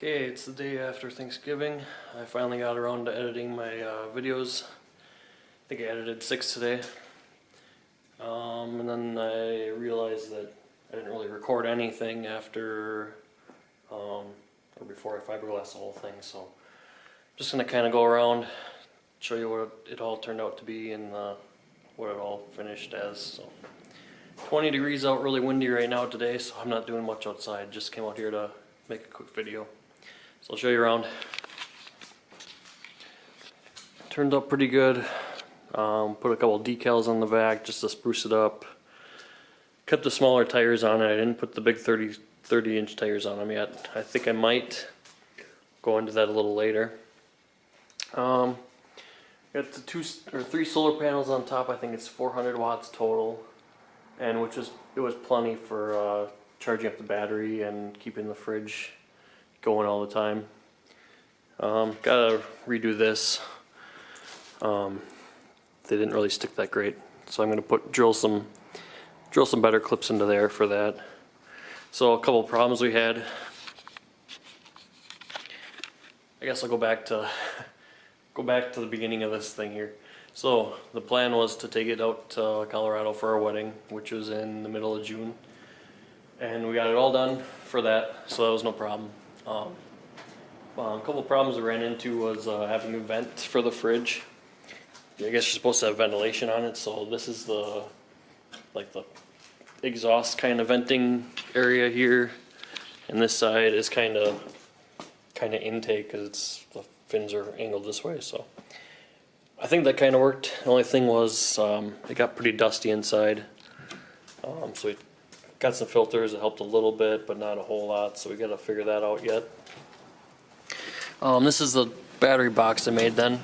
Okay, it's the day after Thanksgiving. I finally got around to editing my videos. I think I edited 6 today. And then I realized that I didn't really record anything after, or before I fiberglassed the whole thing, so I'm just going to kind of go around, show you what it all turned out to be and what it all finished as. So 20 degrees out, really windy right now today, so I'm not doing much outside. Just came out here to make a quick video. So I'll show you around. Turned out pretty good. Put a couple decals on the back just to spruce it up. Kept the smaller tires on it. I didn't put the big 30-inch tires on them yet. I think I might go into that a little later. Got the 3 solar panels on top. I think it's 400 watts total, and it was plenty for charging up the battery and keeping the fridge going all the time. Gotta redo this. They didn't really stick that great, so I'm gonna drill some better clips into there for that. So a couple of problems we had. I guess I'll go back to the beginning of this thing here. So the plan was to take it out to Colorado for our wedding, which was in the middle of June, and we got it all done for that, so that was no problem. A couple of problems we ran into was having a vent for the fridge. I guess you're supposed to have ventilation on it, so this is the exhaust kind of venting area here, and this side is kind of intake because the fins are angled this way. So I think that kind of worked. The only thing was it got pretty dusty inside, so we got some filters that helped a little bit, but not a whole lot. So we got to figure that out yet. This is the battery box I made then.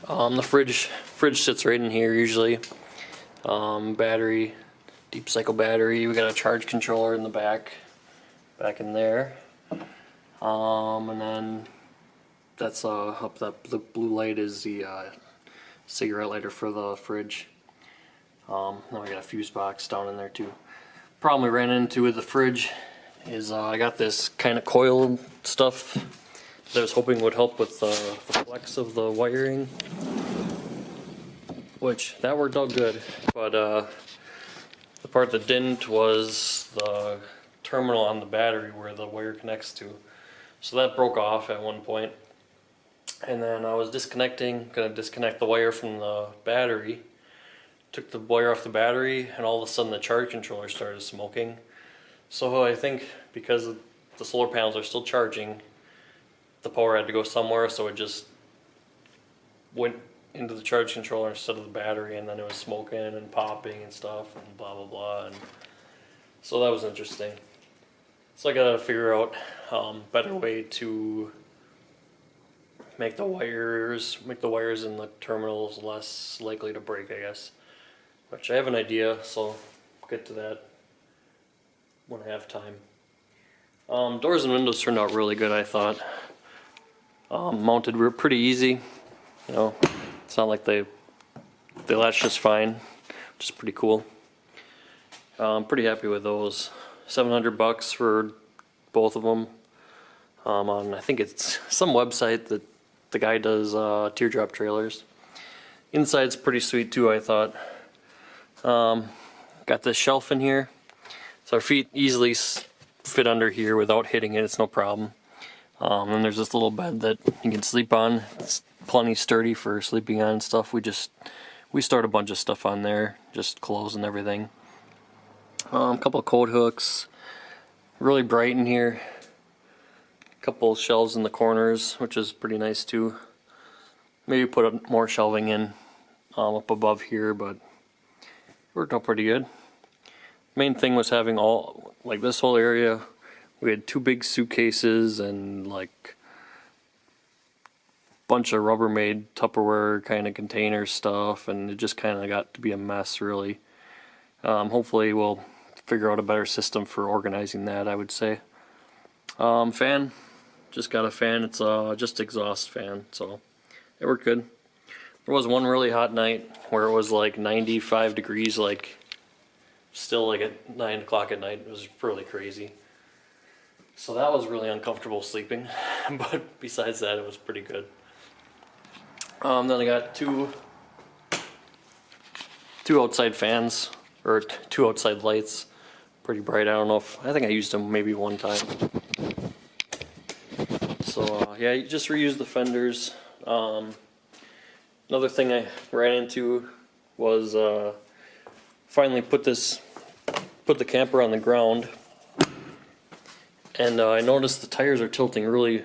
The fridge sits right in here usually. Battery, deep cycle battery. We got a charge controller in the back in there. And then that's up that the blue light is the cigarette lighter for the fridge. Then we got a fuse box down in there too. Problem we ran into with the fridge is I got this kind of coil stuff that I was hoping would help with the flex of the wiring, which that worked out good, but the part that didn't was the terminal on the battery where the wire connects to. So that broke off at one point, and then I was gonna disconnect the wire from the battery. Took the wire off the battery, and all of a sudden the charge controller started smoking. So I think because the solar panels are still charging, the power had to go somewhere, so it just went into the charge controller instead of the battery, and then it was smoking and popping and stuff and blah blah blah, and so that was interesting. So I gotta figure out better way to make the wires in the terminals less likely to break, I guess. Which I have an idea, so I'll get to that when I have time. Doors and windows turned out really good, I thought. Mounted were pretty easy. You know, it's not like they latch just fine, which is pretty cool. I'm pretty happy with those. $700 for both of them. On I think it's some website that the guy does teardrop trailers. Inside's pretty sweet too, I thought. Got this shelf in here, so our feet easily fit under here without hitting it. It's no problem. And there's this little bed that you can sleep on. It's plenty sturdy for sleeping on and stuff. We stored a bunch of stuff on there, just clothes and everything. A couple of coat hooks. Really bright in here. A couple of shelves in the corners, which is pretty nice too. Maybe put more shelving in up above here, but it worked out pretty good. Main thing was having this whole area. We had 2 big suitcases and like bunch of Rubbermaid Tupperware kind of container stuff, and it just kind of got to be a mess really. Hopefully we'll figure out a better system for organizing that, I would say. Fan, just got a fan. It's just exhaust fan, so it worked good. There was one really hot night where it was like 95 degrees, like still like at 9 o'clock at night. It was really crazy. So that was really uncomfortable sleeping, but besides that, it was pretty good. Then I got two outside fans, or two outside lights, pretty bright. I don't know if, I think I used them maybe one time. So yeah, you just reuse the fenders. Another thing I ran into was finally put the camper on the ground, and I noticed the tires are tilting really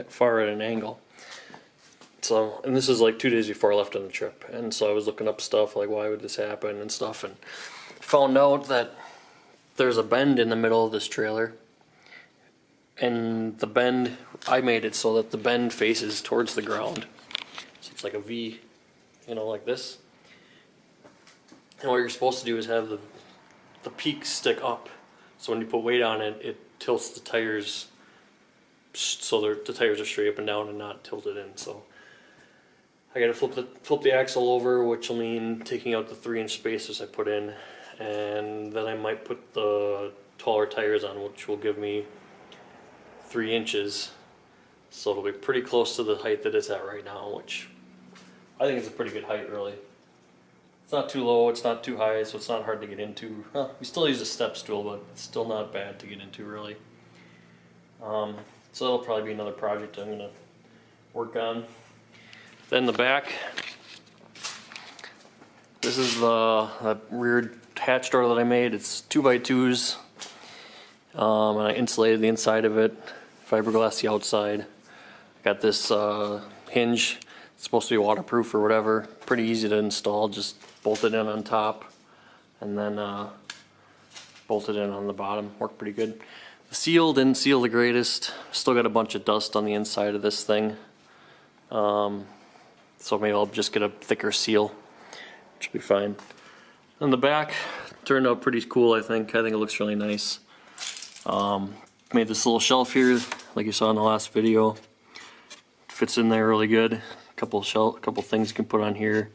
far at an angle. So, and this is like 2 days before I left on the trip, and so I was looking up stuff like why would this happen and stuff, and found out that there's a bend in the middle of this trailer, and the bend, I made it so that the bend faces towards the ground, so it's like a V, you know, like this. And what you're supposed to do is have the peak stick up, so when you put weight on it, it tilts the tires so the tires are straight up and down and not tilted in. So I gotta flip the axle over, which will mean taking out the 3-inch spacers I put in, and then I might put the taller tires on, which will give me 3 inches. So it'll be pretty close to the height that it's at right now, which I think is a pretty good height, really. It's not too low, it's not too high, so it's not hard to get into. We still use a step stool, but it's still not bad to get into, really. So that'll probably be another project I'm gonna work on. Then the back, this is the rear hatch door that I made. It's 2x2s, and I insulated the inside of it, fiberglass the outside. Got this hinge, it's supposed to be waterproof or whatever. Pretty easy to install, just bolt it in on top, and then bolt it in on the bottom. Worked pretty good. The seal didn't seal the greatest. Still got a bunch of dust on the inside of this thing. So maybe I'll just get a thicker seal, which will be fine. And the back turned out pretty cool, I think. I think it looks really nice. Made this little shelf here, like you saw in the last video. Fits in there really good. Couple things you can put on here.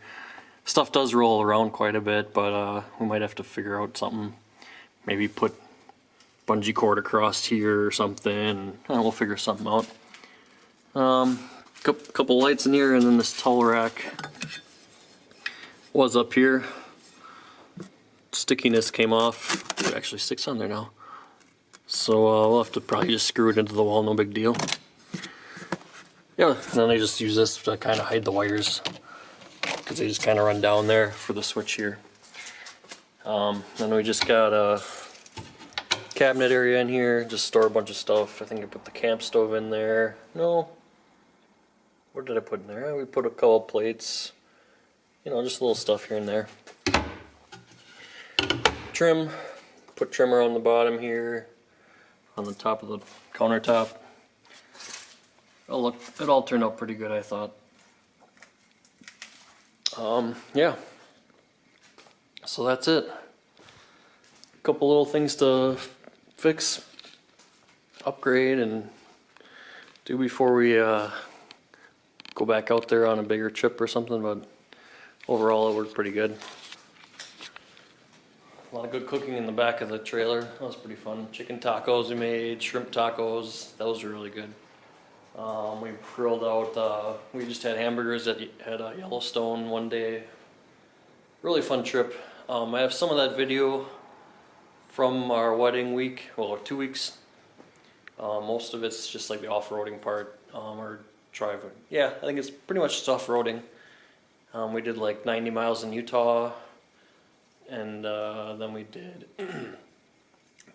Stuff does roll around quite a bit, but we might have to figure out something. Maybe put bungee cord across here or something, and we'll figure something out. Couple lights in here, and then this towel rack was up here. Stickiness came off. It actually sticks on there now. So we'll have to probably just screw it into the wall, no big deal. Yeah, and then I just use this to kind of hide the wires, because they just kind of run down there for the switch here. Then we just got a cabinet area in here, just store a bunch of stuff. I think I put the camp stove in there. No. What did I put in there? We put a couple plates, you know, just little stuff here and there. Trim, put trimmer on the bottom here, on the top of the countertop. Oh, it all turned out pretty good, I thought. Yeah. So that's it. A couple little things to fix, upgrade, and do before we go back out there on a bigger trip or something, but overall it worked pretty good. A lot of good cooking in the back of the trailer. That was pretty fun. Chicken tacos we made, shrimp tacos. Those were really good. We grilled out, we just had hamburgers at Yellowstone one day. Really fun trip. I have some of that video from our wedding week, well, 2 weeks. Most of it's just like the off-roading part, or driving. Yeah, I think it's pretty much just off-roading. We did like 90 miles in Utah, and then we did a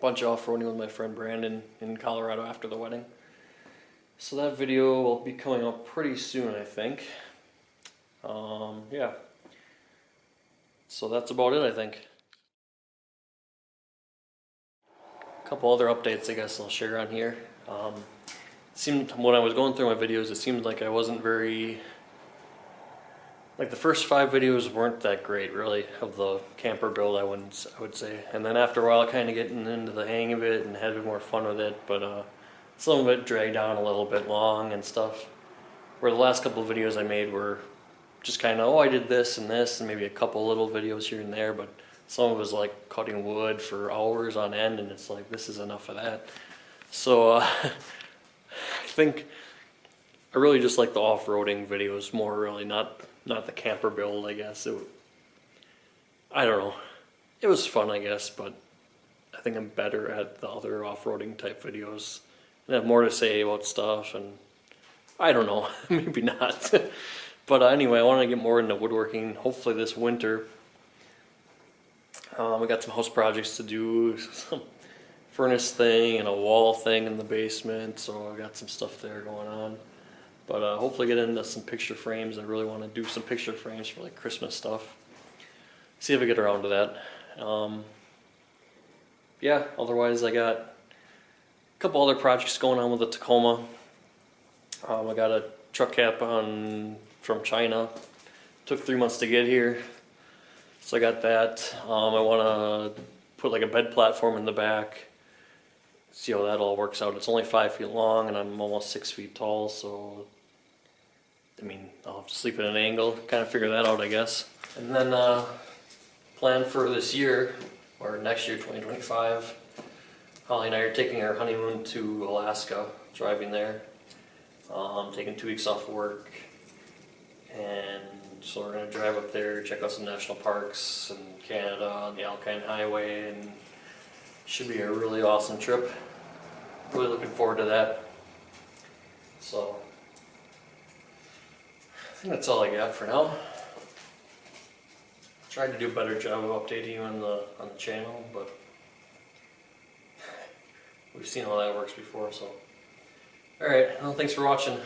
bunch of off-roading with my friend Brandon in Colorado after the wedding. So that video will be coming up pretty soon, I think. Yeah. So that's about it, I think. A couple other updates I guess I'll share on here. Seemed when I was going through my videos, it seemed like I wasn't very, like the first 5 videos weren't that great really of the camper build, I would say. And then after a while kind of getting into the hang of it and having more fun with it, but some of it dragged on a little bit long and stuff. Where the last couple of videos I made were just kind of, oh, I did this and maybe a couple little videos here and there, but some of it was like cutting wood for hours on end, and it's like, this is enough of that. So I think I really just like the off-roading videos more, really, not the camper build, I guess. I don't know. It was fun, I guess, but I think I'm better at the other off-roading type videos and have more to say about stuff, and I don't know, maybe not. But anyway, I want to get more into woodworking, hopefully this winter. We got some house projects to do, some furnace thing and a wall thing in the basement, so I got some stuff there going on. But hopefully get into some picture frames. I really want to do some picture frames for like Christmas stuff. See if I get around to that. Yeah, otherwise I got a couple other projects going on with the Tacoma. I got a truck cap from China. Took 3 months to get here. So I got that. I want to put like a bed platform in the back. See how that all works out. It's only 5 feet long and I'm almost 6 feet tall, so I mean, I'll have to sleep at an angle, kind of figure that out, I guess. And then plan for this year, or next year, 2025, Holly and I are taking our honeymoon to Alaska, driving there. Taking 2 weeks off work, and so we're gonna drive up there, check out some national parks in Canada on the Alpine Highway, and should be a really awesome trip. Really looking forward to that. So I think that's all I got for now. Tried to do a better job of updating you on the channel, but we've seen how that works before. So, all right. Well, thanks for watching.